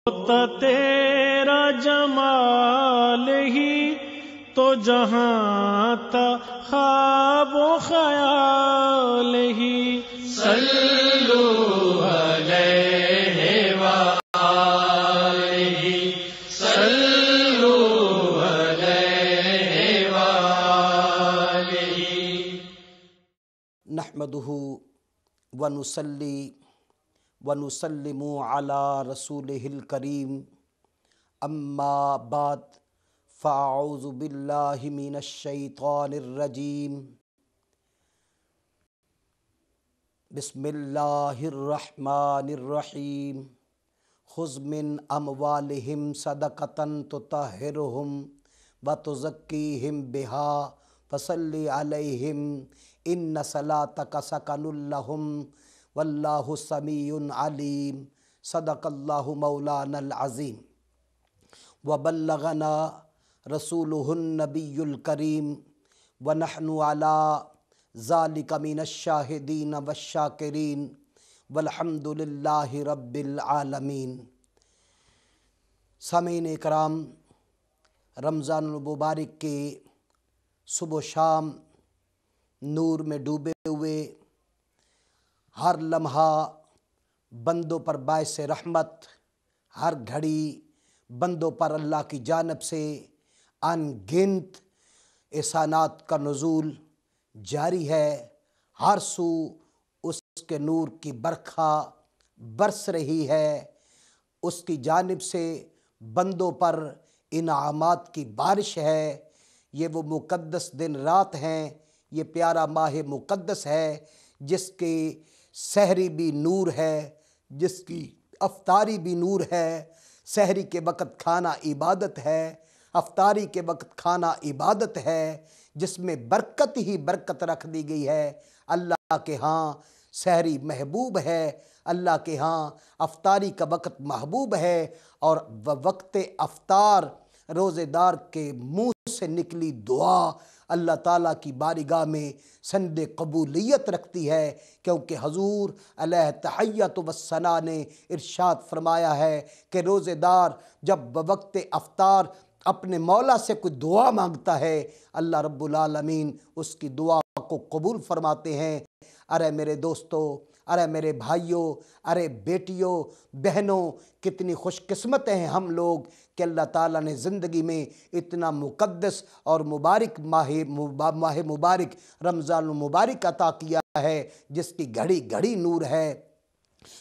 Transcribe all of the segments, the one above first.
ہوتا تیرا جمال ہی تو جہاں تھا خواب و خیال ہی صلو علیہ وآلہ صلو علیہ وآلہ نحمدہ ونصلی ونسلم علی رسولہ الکریم اما بعد فاعوذ باللہ من الشیطان الرجیم بسم اللہ الرحمن الرحیم خذ من اموالہم صدقۃ تطہرہم وتزکیہم بہا فصلی علیہم ان صلاتک سکن لہم واللہ سمیع علیم صدق اللہ مولانا العظیم وبلغنا رسولہ النبی الکریم ونحن علی ذالک من الشاہدین والشاکرین والحمد للہ رب العالمین۔ سامعین اکرام، رمضان المبارک کے صبح و شام نور میں ڈوبے ہوئے، ہر لمحہ بندوں پر باعث رحمت، ہر گھڑی بندوں پر اللہ کی جانب سے ان گنت احسانات کا نزول جاری ہے۔ ہر سو اس کے نور کی برکھا برس رہی ہے، اس کی جانب سے بندوں پر انعامات کی بارش ہے۔ یہ وہ مقدس دن رات ہیں، یہ پیارا ماہ مقدس ہے جس کی سحری بھی نور ہے، جس کی افطاری بھی نور ہے۔ سحری کے وقت کھانا عبادت ہے، افطاری کے وقت کھانا عبادت ہے، جس میں برکت ہی برکت رکھ دی گئی ہے۔ اللہ کے ہاں سحری محبوب ہے، اللہ کے ہاں افطاری کا وقت محبوب ہے، اور وقت افطار روزے دار کے منہ سے نکلی دعا اللہ تعالیٰ کی بارگاہ میں سند قبولیت رکھتی ہے، کیونکہ حضور علیہ تحیۃ والثناء نے ارشاد فرمایا ہے کہ روزے دار جب بوقت افطار اپنے مولا سے کوئی دعا مانگتا ہے، اللہ رب العالمین اس کی دعا کو قبول فرماتے ہیں۔ ارے میرے دوستو، ارے میرے بھائیوں، ارے بیٹیوں، بہنوں، کتنی خوش قسمت ہیں ہم لوگ کہ اللہ تعالیٰ نے زندگی میں اتنا مقدس اور مبارک ماہ مبارک رمضان المبارک عطا کیا ہے، جس کی گھڑی گھڑی نور ہے،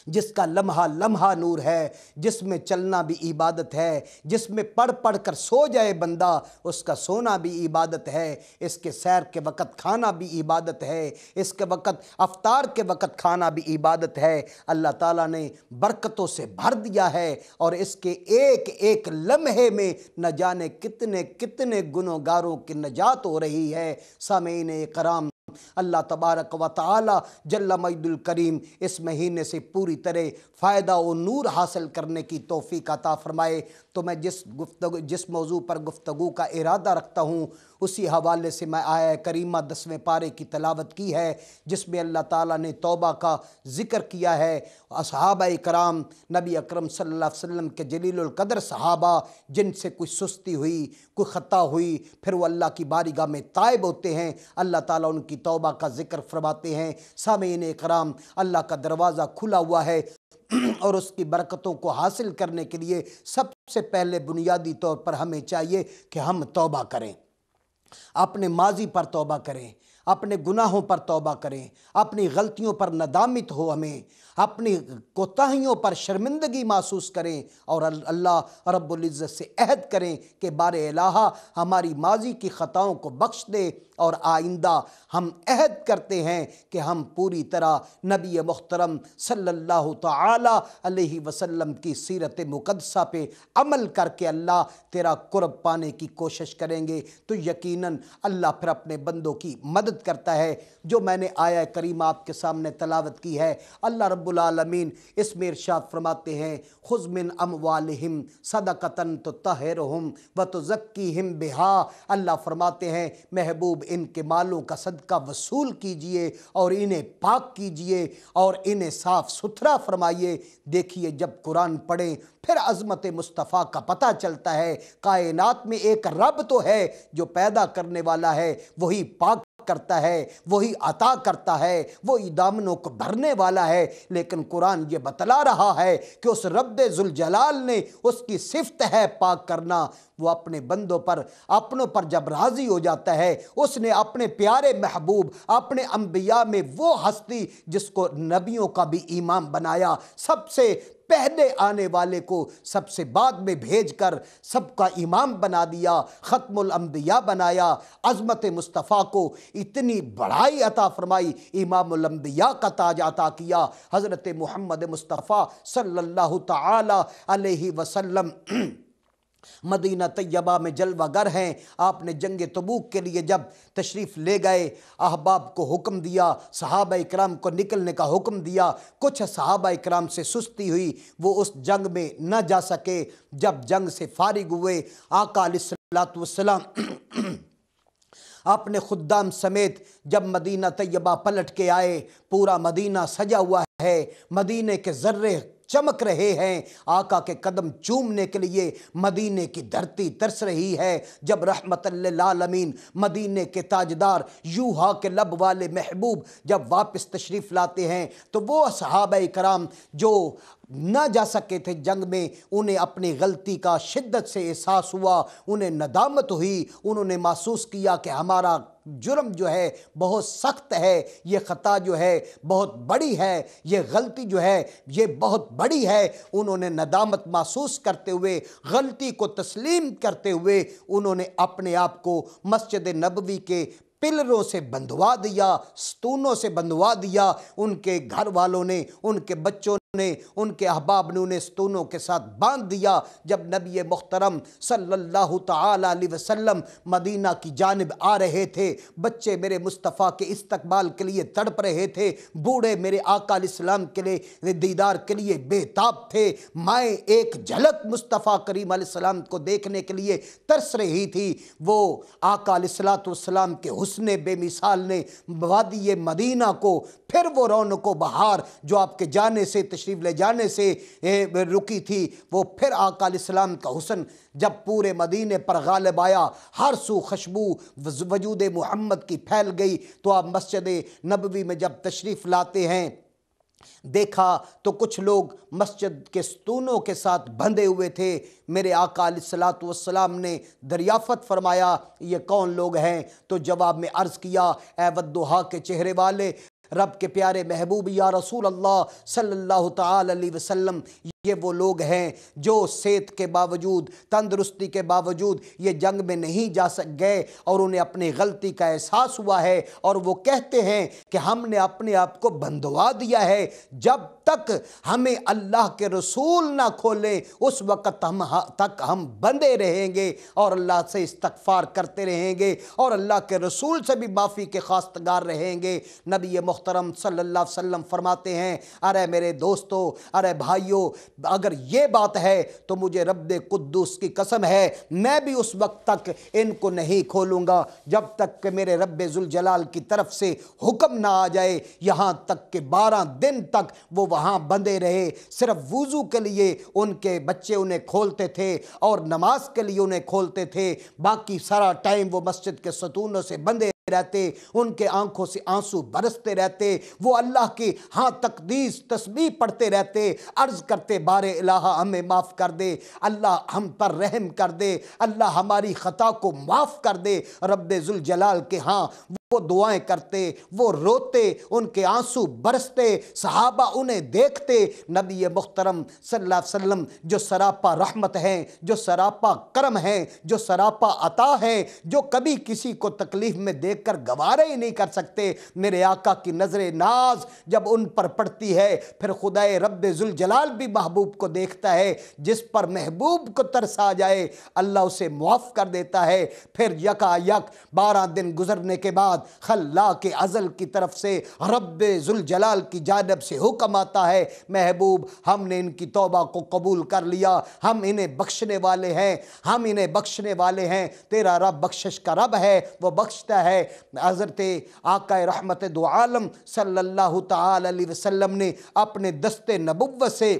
جس کا لمحہ لمحہ نور ہے، جس میں چلنا بھی عبادت ہے، جس میں پڑھ پڑھ کر سو جائے بندہ اس کا سونا بھی عبادت ہے، اس کے سیر کے وقت کھانا بھی عبادت ہے، اس کے وقت افطار کے وقت کھانا بھی عبادت ہے۔ اللہ تعالیٰ نے برکتوں سے بھر دیا ہے، اور اس کے ایک ایک لمحے میں نہ جانے کتنے کتنے گنہگاروں کی نجات ہو رہی ہے۔ سامعین کرام، اللہ تبارک و تعالی جل مجد الکریم اس مہینے سے پوری طرح فائدہ و نور حاصل کرنے کی توفیق عطا فرمائے۔ تو میں جس موضوع پر گفتگو کا ارادہ رکھتا ہوں، اسی حوالے سے میں آیہ کریمہ 10ویں پارے کی تلاوت کی ہے، جس میں اللہ تعالیٰ نے توبہ کا ذکر کیا ہے۔ اصحابہ کرام، نبی اکرم صلی اللہ علیہ وسلم کے جلیل القدر صحابہ، جن سے کوئی سستی ہوئی، کوئی خطا ہوئی، پھر وہ اللہ کی بارگاہ میں تائب ہوتے ہیں، اللہ تعالیٰ ان کی توبہ کا ذکر فرماتے ہیں۔ سامعین کرام، اللہ کا دروازہ کھلا ہوا ہے، اور اس کی برکتوں کو حاصل کرنے کے لیے سب سے پہلے بنیادی طور پر ہمیں چاہیے کہ ہم توبہ کریں، اپنے ماضی پر توبہ کریں، اپنے گناہوں پر توبہ کریں، اپنی غلطیوں پر ندامت ہو، ہمیں اپنی کوتاہیوں پر شرمندگی محسوس کریں، اور اللہ رب العزت سے عہد کریں کہ بار الہ ہماری ماضی کی خطاؤں کو بخش دے، اور آئندہ ہم عہد کرتے ہیں کہ ہم پوری طرح نبی محترم صلی اللہ تعالی علیہ وسلم کی سیرت مقدسہ پہ عمل کر کے اللہ تیرا قرب پانے کی کوشش کریں گے۔ تو یقیناً اللہ پھر اپنے بندوں کی مدد کرتا ہے۔ جو میں نے آیہ کریمہ آپ کے سامنے تلاوت کی ہے، اللہ رب العالمین اس میں ارشاد فرماتے ہیں خذ من اموالہم صدقۃ تطہرہم وتزکیہم بہا، اللہ فرماتے ہیں محبوب ان کے مالوں کا صدقہ وصول کیجئے اور انہیں پاک کیجئے اور انہیں صاف ستھرا فرمائیے۔ دیکھیے جب قرآن پڑھیں پھر عظمت مصطفیٰ کا پتہ چلتا ہے، کائنات میں ایک رب تو ہے جو پیدا کرنے والا ہے، وہی پاک کرتا ہے، وہی عطا کرتا ہے، وہی دامنوں کو بھرنے والا ہے، لیکن قرآن یہ بتلا رہا ہے کہ اس رب ذوالجلال نے، اس کی صفت ہے پاک کرنا، وہ اپنے بندوں پر اپنوں پر جب راضی ہو جاتا ہے، اس نے اپنے پیارے محبوب اپنے انبیاء میں وہ ہستی جس کو نبیوں کا بھی امام بنایا، سب سے پہلے آنے والے کو سب سے بعد میں بھیج کر سب کا امام بنا دیا، ختم الانبیاء بنایا، عظمت مصطفیٰ کو اتنی بڑائی عطا فرمائی، امام الانبیاء کا تاج عطا کیا، حضرت محمد مصطفیٰ صلی اللہ تعالی علیہ وسلم مدینہ طیبہ میں جلوہ گر ہیں۔ آپ نے جنگ تبوک کے لیے جب تشریف لے گئے، احباب کو حکم دیا، صحابہ اکرام کو نکلنے کا حکم دیا، کچھ صحابہ اکرام سے سستی ہوئی، وہ اس جنگ میں نہ جا سکے۔ جب جنگ سے فارغ ہوئے، آقا علیہ السلام اپنے خدام سمیت جب مدینہ طیبہ پلٹ کے آئے، پورا مدینہ سجا ہوا ہے، مدینے کے ذرے چمک رہے ہیں، آقا کے قدم چومنے کے لیے مدینے کی دھرتی ترس رہی ہے۔ جب رحمت للعالمین مدینے کے تاجدار یوحا کے لب والے محبوب جب واپس تشریف لاتے ہیں تو وہ صحابہ کرام جو نہ جا سکے تھے جنگ میں، انہیں اپنی غلطی کا شدت سے احساس ہوا، انہیں ندامت ہوئی، انہوں نے محسوس کیا کہ ہمارا جرم جو ہے بہت سخت ہے، یہ خطا جو ہے بہت بڑی ہے، یہ غلطی جو ہے یہ بہت بڑی ہے۔ انہوں نے ندامت محسوس کرتے ہوئے، غلطی کو تسلیم کرتے ہوئے، انہوں نے اپنے آپ کو مسجد نبوی کے پلروں سے بندھوا دیا، ستونوں سے بندھوا دیا۔ ان کے گھر والوں نے، ان کے بچوں نے، ان کے احباب نے انہیں ستونوں کے ساتھ باندھ دیا۔ جب نبی محترم صلی اللہ تعالی علیہ وسلم مدینہ کی جانب آ رہے تھے، بچے میرے مصطفیٰ کے استقبال کے لیے تڑپ رہے تھے، بوڑھے میرے آقا علیہ السلام کے لیے دیدار کے لیے بے تاب تھے، مائیں ایک جھلک مصطفیٰ کریم علیہ السلام کو دیکھنے کے لیے ترس رہی تھی۔ وہ آقا علیہ السلام کے حسن بے مثال نے وادی مدینہ کو پھر وہ رونق و بہار جو آپ کے جانے سے، تشریف لے جانے سے رکی تھی، وہ پھر آقا علیہ السلام کا حسن جب پورے مدینے پر غالب آیا، ہر سو خوشبو وجود محمد کی پھیل گئی، تو آپ مسجد نبوی میں جب تشریف لاتے ہیں، دیکھا تو کچھ لوگ مسجد کے ستونوں کے ساتھ بندھے ہوئے تھے۔ میرے آقا علیہ السلام نے دریافت فرمایا یہ کون لوگ ہیں؟ تو جواب میں عرض کیا اے والضحیٰ کے چہرے والے، رب کے پیارے محبوب یا رسول اللہ صلی اللہ تعالی علیہ وسلم، یہ وہ لوگ ہیں جو صحت کے باوجود، تندرستی کے باوجود یہ جنگ میں نہیں جا گئے، اور انہیں اپنی غلطی کا احساس ہوا ہے، اور وہ کہتے ہیں کہ ہم نے اپنے آپ کو بندھوا دیا ہے، جب تک ہمیں اللہ کے رسول نہ کھولیں اس وقت تک ہم بندھے رہیں گے، اور اللہ سے استغفار کرتے رہیں گے، اور اللہ کے رسول سے بھی معافی کے خواستگار رہیں گے۔ نبی محترم صلی اللہ علیہ وسلم فرماتے ہیں ارے میرے دوستو، ارے بھائیو، اگر یہ بات ہے تو مجھے رب قدوس کی قسم ہے میں بھی اس وقت تک ان کو نہیں کھولوں گا جب تک کہ میرے رب ذوالجلال کی طرف سے حکم نہ آ جائے، یہاں تک کہ 12 دن تک وہ وہاں بندھے رہے۔ صرف وضو کے لیے ان کے بچے انہیں کھولتے تھے اور نماز کے لیے انہیں کھولتے تھے، باقی سارا ٹائم وہ مسجد کے ستونوں سے بندھے رہتے، ان کے آنکھوں سے آنسو برستے رہتے، وہ اللہ کی تقدیس تسبیح پڑھتے رہتے، عرض کرتے بار الہ ہمیں معاف کر دے، اللہ ہم پر رحم کر دے، اللہ ہماری خطا کو معاف کر دے۔ رب ذوالجلال کے وہ دعائیں کرتے، وہ روتے، ان کے آنسو برستے، صحابہ انہیں دیکھتے۔ نبی محترم صلی اللہ علیہ وسلم جو سراپا رحمت ہیں، جو سراپا کرم ہیں، جو سراپا عطا ہیں، جو کبھی کسی کو تکلیف میں دیکھ کر گوارا ہی نہیں کر سکتے، میرے آقا کی نظر ناز جب ان پر پڑتی ہے، پھر خدائے رب ذوالجلال بھی محبوب کو دیکھتا ہے، جس پر محبوب کو ترس آ جائے اللہ اسے معاف کر دیتا ہے۔ پھر یکا یک 12 دن گزرنے کے بعد بعد خلاق ازل کی طرف سے رب ذوالجلال کی جانب سے حکم آتا ہے، محبوب ہم نے ان کی توبہ کو قبول کر لیا، ہم انہیں بخشنے والے ہیں، ہم انہیں بخشنے والے ہیں، تیرا رب بخشش کا رب ہے، وہ بخشتا ہے۔ حضرت آقا رحمت دو عالم صلی اللہ تعالی علیہ وسلم نے اپنے دست نبوت سے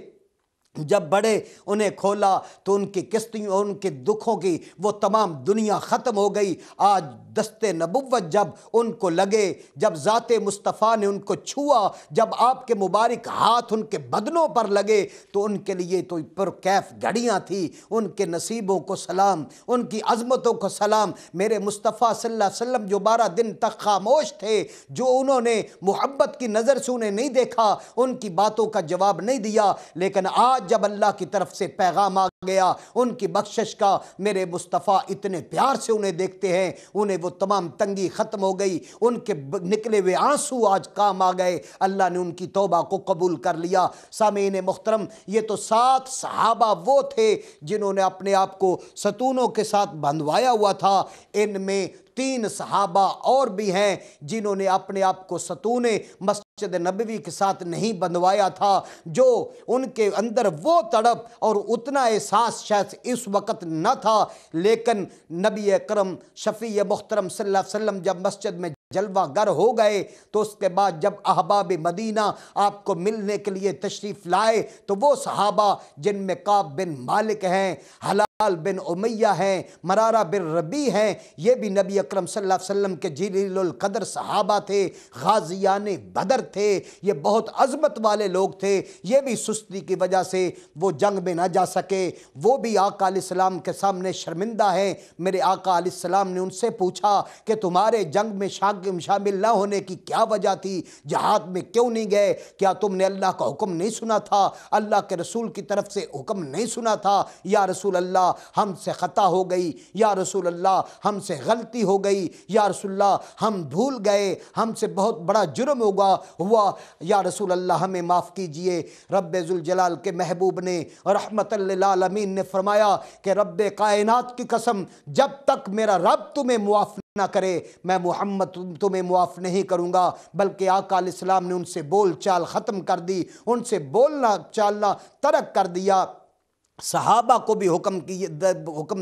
جب بڑے انہیں کھولا تو ان کی کشتیوں اور ان کے دکھوں کی وہ تمام دنیا ختم ہو گئی۔ آج دست نبوت جب ان کو لگے، جب ذات مصطفیٰ نے ان کو چھوا، جب آپ کے مبارک ہاتھ ان کے بدنوں پر لگے تو ان کے لیے تو پرکیف گھڑیاں تھیں۔ ان کے نصیبوں کو سلام، ان کی عظمتوں کو سلام۔ میرے مصطفیٰ صلی اللہ علیہ وسلم جو 12 دن تک خاموش تھے، جو انہوں نے محبت کی نظر سے انہیں نہیں دیکھا، ان کی باتوں کا جواب نہیں دیا، لیکن آج جب اللہ کی طرف سے پیغام آ گیا ان کی بخشش کا، میرے مصطفیٰ اتنے پیار سے انہیں دیکھتے ہیں، انہیں وہ تمام تنگی ختم ہو گئی، ان کے نکلے ہوئے آنسو آج کام آ گئے، اللہ نے ان کی توبہ کو قبول کر لیا۔ سامعین محترم، یہ تو 7 صحابہ وہ تھے جنہوں نے اپنے آپ کو ستونوں کے ساتھ بندھوایا ہوا تھا۔ ان میں 3 صحابہ اور بھی ہیں جنہوں نے اپنے آپ کو ستون مسجد نبوی کے ساتھ نہیں بندھوایا تھا، جو ان کے اندر وہ تڑپ اور اتنا احساس شاید اس وقت نہ تھا، لیکن نبی اکرم شفیع محترم صلی اللہ علیہ وسلم جب مسجد میں جلوہ گر ہو گئے تو اس کے بعد جب احباب مدینہ آپ کو ملنے کے لیے تشریف لائے تو وہ صحابہ جن میں کعب بن مالک ہیں، حلال بن امیہ ہیں، مرارہ بن ربیع ہیں، یہ بھی نبی اکرم صلی اللہ علیہ وسلم کے جلیل القدر صحابہ تھے، غازیان بدر تھے، یہ بہت عظمت والے لوگ تھے، یہ بھی سستی کی وجہ سے وہ جنگ میں نہ جا سکے، وہ بھی آقا علیہ السلام کے سامنے شرمندہ ہیں۔ میرے آقا علیہ السلام نے ان سے پوچھا کہ تمہارے جنگ میں شامل نہ ہونے کی کیا وجہ تھی، جہاد میں کیوں نہیں گئے؟ کیا تم نے اللہ کا حکم نہیں سنا تھا، اللہ کے رسول کی طرف سے حکم نہیں سنا تھا؟ یا رسول اللہ ہم سے خطا ہو گئی، یا رسول اللہ ہم سے غلطی ہو گئی، یا رسول اللہ ہم بھول گئے، ہم سے بہت بڑا جرم ہوا، یا رسول اللہ ہمیں معاف کیجئے۔ رب ذوالجلال کے محبوب نے رحمت للعالمین نے فرمایا کہ رب کائنات کی قسم، جب تک میرا رب تمہیں معاف نہ کرے میں محمد تمہیں معاف نہیں کروں گا۔ بلکہ آقا علیہ السلام نے ان سے بول چال ختم کر دی، ان سے بولنا چالنا ترک کر دیا۔ صحابہ کو بھی حکم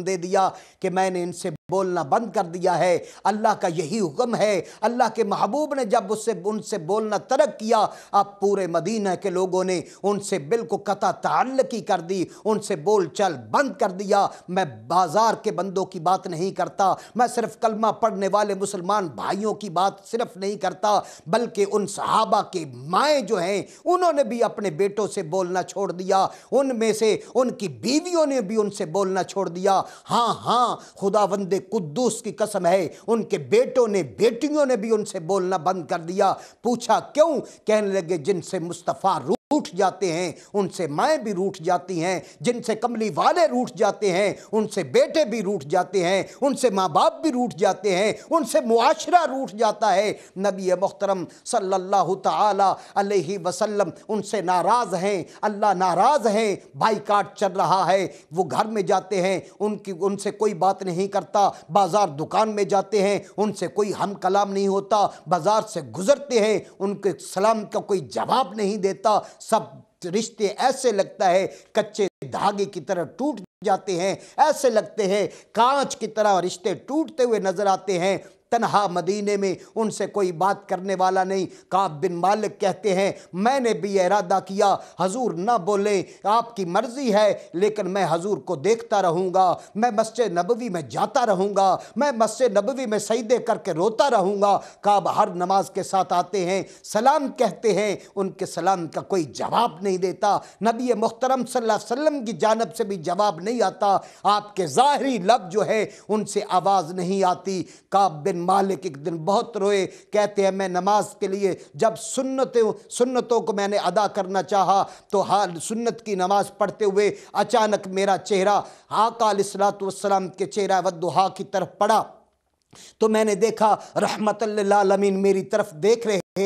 دے دیا کہ میں نے ان سے بولنا بند کر دیا ہے، اللہ کا یہی حکم ہے۔ اللہ کے محبوب نے جب ان سے بولنا ترک کیا، اب پورے مدینہ کے لوگوں نے ان سے بالکل قطع تعلقی کر دی، ان سے بول چال بند کر دیا۔ میں بازار کے بندوں کی بات نہیں کرتا، میں صرف کلمہ پڑھنے والے مسلمان بھائیوں کی بات صرف نہیں کرتا، بلکہ ان صحابہ کے مائیں جو ہیں انہوں نے بھی اپنے بیٹوں سے بولنا چھوڑ دیا، ان میں سے ان کی بیویوں نے بھی ان سے بولنا چھوڑ دیا۔ ہاں خداوند قدوس کی قسم ہے، ان کے بیٹوں نے بیٹیوں نے بھی ان سے بولنا بند کر دیا۔ پوچھا کیوں؟ کہنے لگے جن سے مصطفیٰ روٹھ جاتے ہیں ان سے مائیں بھی روٹھ جاتی ہیں، جن سے کملی والے روٹھ جاتے ہیں ان سے بیٹے بھی روٹھ جاتے ہیں، ان سے ماں باپ بھی روٹھ جاتے ہیں، ان سے معاشرہ روٹھ جاتا ہے۔ نبی محترم صلی اللہ تعالی علیہ وسلم ان سے ناراض ہیں، اللہ ناراض ہیں، بائیکاٹ چل رہا ہے، وہ گھر میں جاتے ہیں ان سے کوئی بات نہیں کرتا، بازار دکان میں جاتے ہیں ان سے کوئی ہم کلام نہیں ہوتا، بازار سے گزرتے ہیں ان کے سلام کا کوئی جواب نہیں دیتا، سب رشتے ایسے لگتا ہے کچے دھاگے کی طرح ٹوٹ جاتے ہیں، ایسے لگتے ہیں کانچ کی طرح رشتے ٹوٹتے ہوئے نظر آتے ہیں۔ تنہا مدینے میں ان سے کوئی بات کرنے والا نہیں۔ کعب بن مالک کہتے ہیں میں نے بھی ارادہ کیا حضور نہ بولیں، آپ کی مرضی ہے، لیکن میں حضور کو دیکھتا رہوں گا، میں مسجد نبوی میں جاتا رہوں گا، میں مسجد نبوی میں سجدے کر کے روتا رہوں گا۔ کعب ہر نماز کے ساتھ آتے ہیں، سلام کہتے ہیں، ان کے سلام کا کوئی جواب نہیں دیتا، نبی محترم صلی اللہ علیہ وسلم کی جانب سے بھی جواب نہیں آتا، آپ کے ظاہری لب جو ہے ان سے آواز نہیں آتی۔ کعب بن مالک ایک دن بہت روئے، کہتے ہیں میں نماز کے لیے جب سنتوں کو میں نے ادا کرنا چاہا تو سنت کی نماز پڑھتے ہوئے اچانک میرا چہرہ آقا علیہ السلام کے چہرہ والضحیٰ کی طرف پڑا تو میں نے دیکھا رحمت للعالمین میری طرف دیکھ رہے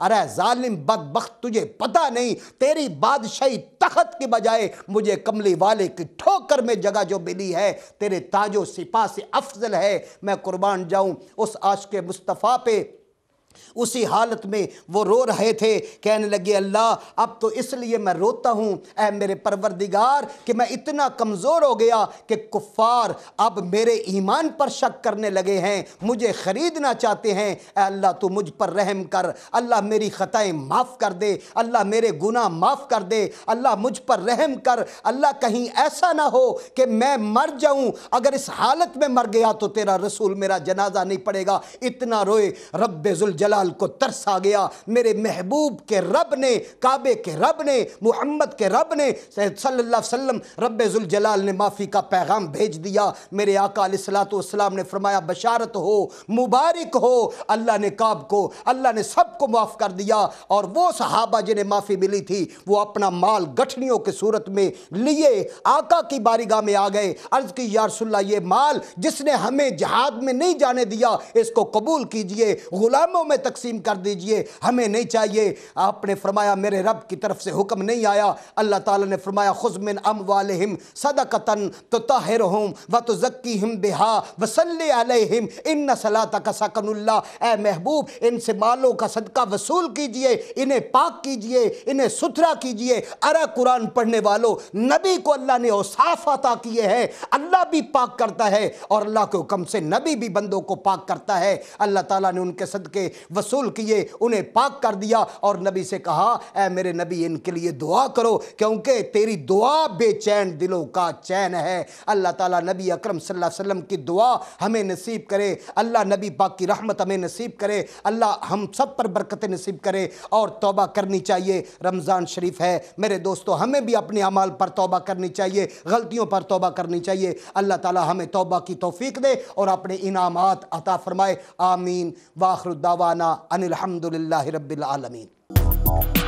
ارے ظالم بدبخت، تجھے پتہ نہیں تیری بادشاہی تخت کی بجائے مجھے کملی والے کی ٹھوکر میں جگہ جو ملی ہے تیرے تاج و سپاہ سے افضل ہے، میں قربان جاؤں اس عاشق مصطفیٰ پہ۔ اسی حالت میں وہ رو رہے تھے، کہنے لگے اللہ اب تو اس لیے میں روتا ہوں اے میرے پروردگار کہ میں اتنا کمزور ہو گیا کہ کفار اب میرے ایمان پر شک کرنے لگے ہیں، مجھے خریدنا چاہتے ہیں۔ اے اللہ تو مجھ پر رحم کر، اللہ میری خطائیں معاف کر دے، اللہ میرے گناہ معاف کر دے، اللہ مجھ پر رحم کر، اللہ کہیں ایسا نہ ہو کہ میں مر جاؤں، اگر اس حالت میں مر گیا تو تیرا رسول میرا جنازہ نہیں پڑے گا۔ اتنا روئے، رب ذوالجلال کو ترس آ گیا، میرے محبوب کے رب نے، کعبے کے رب نے، محمد کے رب نے صلی اللہ علیہ وسلم، رب ذوالجلال نے معافی کا پیغام بھیج دیا۔ میرے آقا علیہ السلام نے فرمایا بشارت ہو، مبارک ہو، اللہ نے کعب کو، اللہ نے سب کو معاف کر دیا۔ اور وہ صحابہ جنہیں معافی ملی تھی وہ اپنا مال گٹھنیوں کی صورت میں لیے آقا کی بارگاہ میں آ گئے، عرض کی یا رسول اللہ یہ مال جس نے ہمیں جہاد میں نہیں جانے دیا اس کو قبول کیجئے، غلاموں میں تقسیم کر دیجئے، ہمیں نہیں چاہیے۔ آپ نے فرمایا میرے رب کی طرف سے حکم نہیں آیا۔ اللہ تعالیٰ نے فرمایا خذ من اموالہم صدقۃ تطہرہم وتزکیہم بہا وصلی علیہم ان صلاتک سکن اللہ۔ اے محبوب ان سے مالوں کا صدقہ وصول کیجئے، انہیں پاک کیجئے، انہیں ستھرا کیجئے۔ ارے قرآن پڑھنے والوں، نبی کو اللہ نے اوصاف عطا کیے ہیں، اللہ بھی پاک کرتا ہے اور اللہ کے حکم سے نبی بھی بندوں کو پاک کرتا ہے۔ اللہ تعالیٰ نے ان کے صدقے وصول کیے، انہیں پاک کر دیا اور نبی سے کہا اے میرے نبی ان کے لیے دعا کرو کیونکہ تیری دعا بے چین دلوں کا چین ہے۔ اللہ تعالیٰ نبی اکرم صلی اللہ علیہ وسلم کی دعا ہمیں نصیب کرے، اللہ نبی پاک کی رحمت ہمیں نصیب کرے، اللہ ہم سب پر برکتیں نصیب کرے۔ اور توبہ کرنی چاہیے، رمضان شریف ہے میرے دوستو، ہمیں بھی اپنے اعمال پر توبہ کرنی چاہیے، غلطیوں پر توبہ کرنی چاہیے۔ اللہ تعالیٰ ہمیں توبہ کی توفیق دے اور اپنے انعامات عطا فرمائے، آمین۔ وآخر دعوانا ان الحمد للہ رب العالمین۔